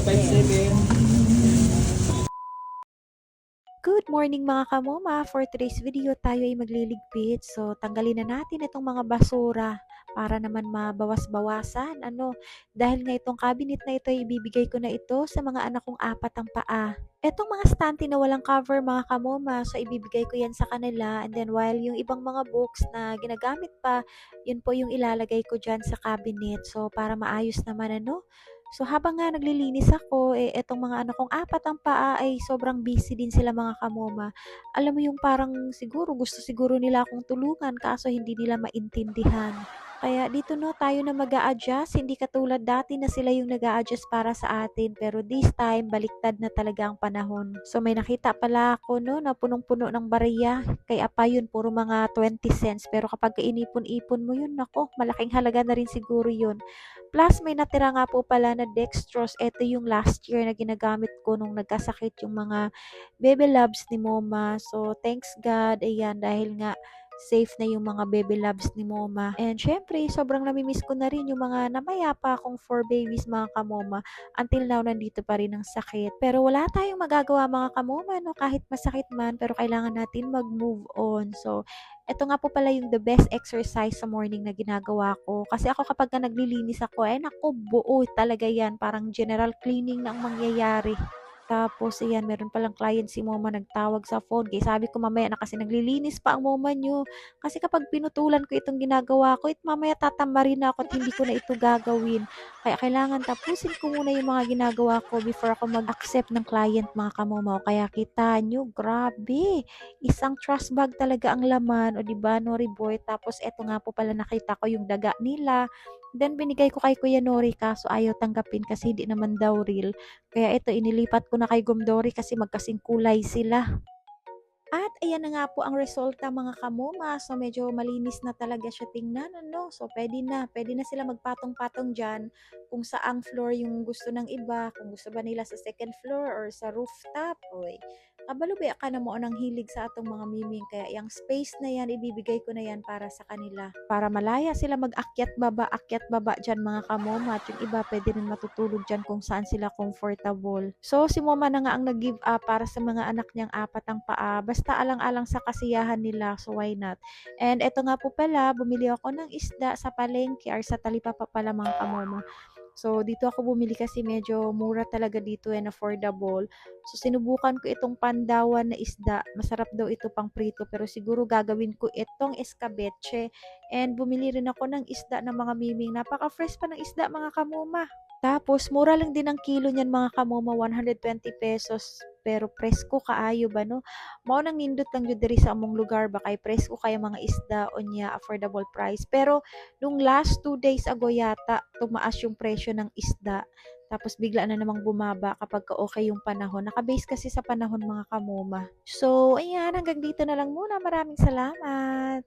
Good morning mga kamoma! For today's video, tayo ay magliligpit. So, tanggalin na natin itong mga basura para naman mabawas-bawasan. Dahil nga itong cabinet na ito, ibibigay ko na ito sa mga anak kong apat ang paa. Etong mga stante na walang cover mga kamoma, so ibibigay ko yan sa kanila. And then while yung ibang mga books na ginagamit pa, yun po yung ilalagay ko dyan sa cabinet. So, para maayos naman So habang nga naglilinis ako, etong mga anak kong apat ang paa ay sobrang busy din sila mga kamoma. Alam mo yung parang gusto siguro nila akong tulungan kaso hindi nila maintindihan. Kaya dito tayo na mag-a-adjust, hindi katulad dati na sila yung nag-a-adjust para sa atin. Pero this time, baliktad na talaga ang panahon. So may nakita pala ako na punong-puno ng barya. Kaya pa yun, puro mga 20 cents. Pero kapag inipon-ipon mo yun, nako, malaking halaga na rin siguro yun. Plus, may natira nga po pala na dextrose. Ito yung last year na ginagamit ko nung nagkasakit yung mga baby loves ni Moma. So, thanks God. Ayan, dahil nga safe na yung mga baby loves ni Moma. And syempre, sobrang namimiss ko na rin yung mga namayapa akong 4 babies mga kamoma. Until now, nandito pa rin ang sakit. Pero wala tayong magagawa mga kamoma, no? Kahit masakit man, pero kailangan natin mag-move on. So, ito nga po pala yung the best exercise sa morning na ginagawa ko. Kasi ako kapag naglilinis ako, ay naku, buo talaga yan. Parang general cleaning na ang mangyayari. Tapos, ayan, meron palang client si Moma nagtawag sa phone. Kaya sabi ko mamaya na kasi naglilinis pa ang Moma nyo. Kasi kapag pinutulan ko itong ginagawa ko, mamaya tatambarin na ako at hindi ko na ito gagawin. Kaya kailangan tapusin ko muna yung mga ginagawa ko before ako mag-accept ng client mga kamoma. Kaya kita nyo, grabe. Isang trust bag talaga ang laman. O diba, Nori Boy. Tapos, eto nga po pala nakita ko yung daga nila. Then, binigay ko kay Kuya Nori kaso ayaw tanggapin kasi hindi naman daw real. Kaya ito, inilipat ko na kay Gomdori kasi magkasing kulay sila. At ayan na nga po ang resulta mga kamoma. So medyo malinis na talaga siya tingnan. So pwede na sila magpatong-patong dyan kung saang floor yung gusto ng iba. Kung gusto ba nila sa second floor or sa rooftop. Oy, kabalubaya ka na mo ng hilig sa atong mga miming. Kaya yung space na yan, ibibigay ko na yan para sa kanila. Para malaya sila akyat baba dyan mga kamoma. At yung iba pwede rin matutulog dyan kung saan sila comfortable. So si mama na nga ang nag-give up para sa mga anak niyang apat ang paa. Basta alang-alang sa kasiyahan nila, so why not? And eto nga po pala, bumili ako ng isda sa palengke or sa talipapa pala mga kamoma. So, dito ako bumili kasi medyo mura talaga dito and affordable. So, sinubukan ko itong pandawan na isda. Masarap daw ito pang prito pero siguro gagawin ko itong escabeche. And bumili rin ako ng isda ng mga miming. Napaka-fresh pa ng isda mga kamoma. Tapos, mura lang din ang kilo niyan mga kamoma, 120 pesos. Pero presko kaayo ba no? Mao nang nindot lang jud diri sa among lugar ba kay presko kay mga isda o niya affordable price. Pero nung last 2 days ago yata tumaas yung presyo ng isda. Tapos bigla na namang bumaba kapag okay yung panahon. Naka-base kasi sa panahon mga kamoma. So, ayan, hanggang dito na lang muna. Maraming salamat.